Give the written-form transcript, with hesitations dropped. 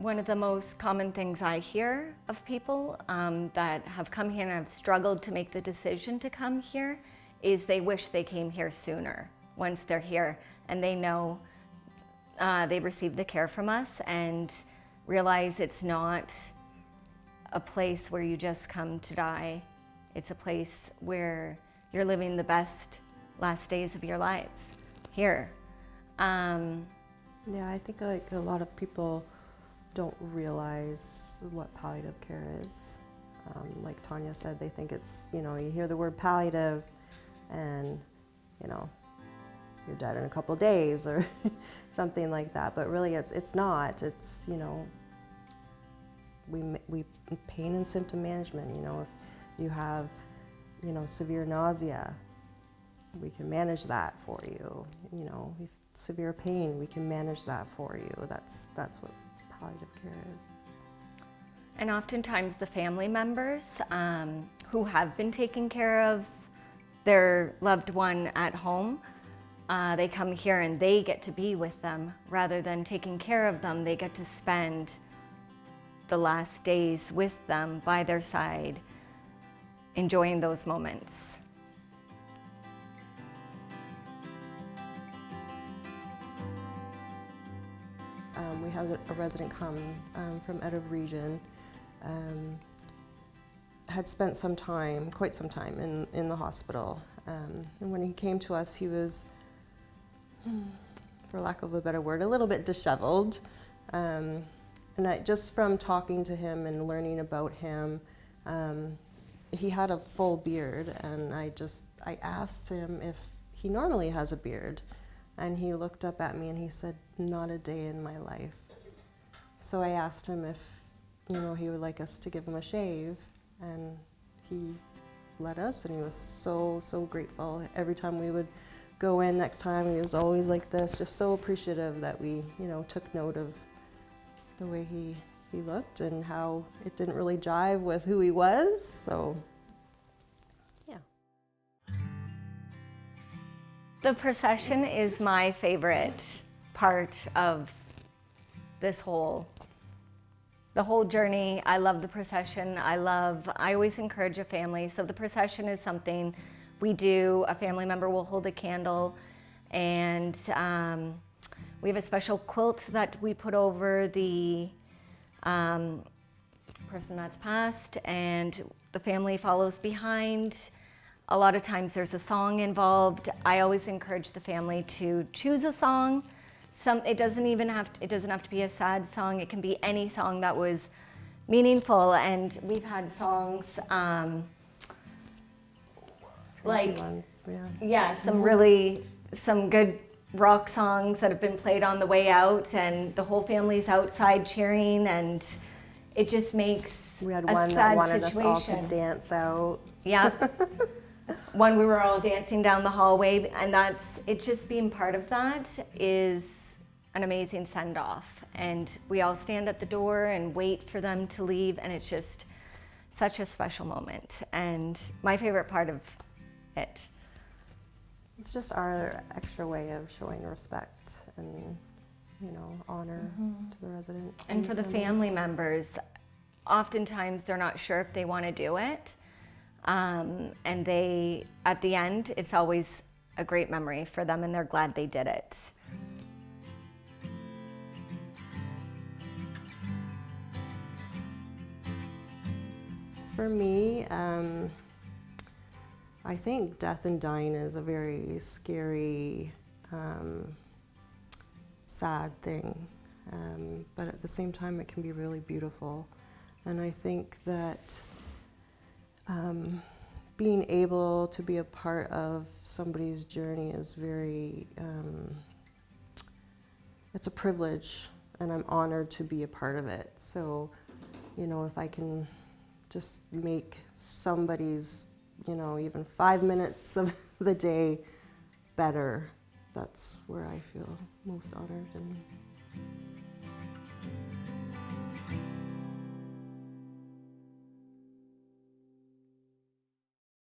One of the most common things I hear of people that have come here and have struggled to make the decision to come here is they wish they came here sooner once they're here and they know they received the care from us and realize it's not a place where you just come to die. It's a place where you're living the best last days of your lives here. Yeah, I think like a lot of people don't realize what palliative care is. Like Tanya said, they think it's, you hear the word palliative and, you're dead in a couple days or something like that. But really it's not. It's, we pain and symptom management, if you have, severe nausea, we can manage that for you. If severe pain, we can manage that for you. That's what palliative care is. And oftentimes the family members who have been taking care of their loved one at home, they come here and they get to be with them rather than taking care of them. They get to spend the last days with them by their side, enjoying those moments. We had a resident come from out of region, had spent quite some time in the hospital. And when he came to us, he was, for lack of a better word, a little bit disheveled. And just from talking to him and learning about him, he had a full beard, and I asked him if he normally has a beard. And he looked up at me and he said, "Not a day in my life." So I asked him if, he would like us to give him a shave, and he let us, and he was so, so grateful. Every time we would go in next time, he was always like this, just so appreciative that we, took note of the way he looked and how it didn't really jive with who he was, so. The procession is my favorite part of the whole journey. I love the procession. I always encourage a family. So the procession is something we do. A family member will hold a candle, and we have a special quilt that we put over the person that's passed, and the family follows behind. A lot of times there's a song involved. I always encourage the family to choose a song. It doesn't have to be a sad song. It can be any song that was meaningful. And we've had songs some good rock songs that have been played on the way out, and the whole family's outside cheering, and it just makes we had a one sad that wanted situation. us all to dance out. Yeah. One we were all dancing down the hallway, and it's just being part of that is an amazing send-off. And we all stand at the door and wait for them to leave, and it's just such a special moment, and my favorite part of it. It's just our extra way of showing respect and, honor to the resident. And for the family members, oftentimes they're not sure if they want to do it. And at the end, it's always a great memory for them, and they're glad they did it. For me, I think death and dying is a very scary, sad thing. But at the same time, it can be really beautiful. And I think that being able to be a part of somebody's journey is it's a privilege, and I'm honored to be a part of it. So, if I can just make somebody's, even 5 minutes of the day better, that's where I feel most honored and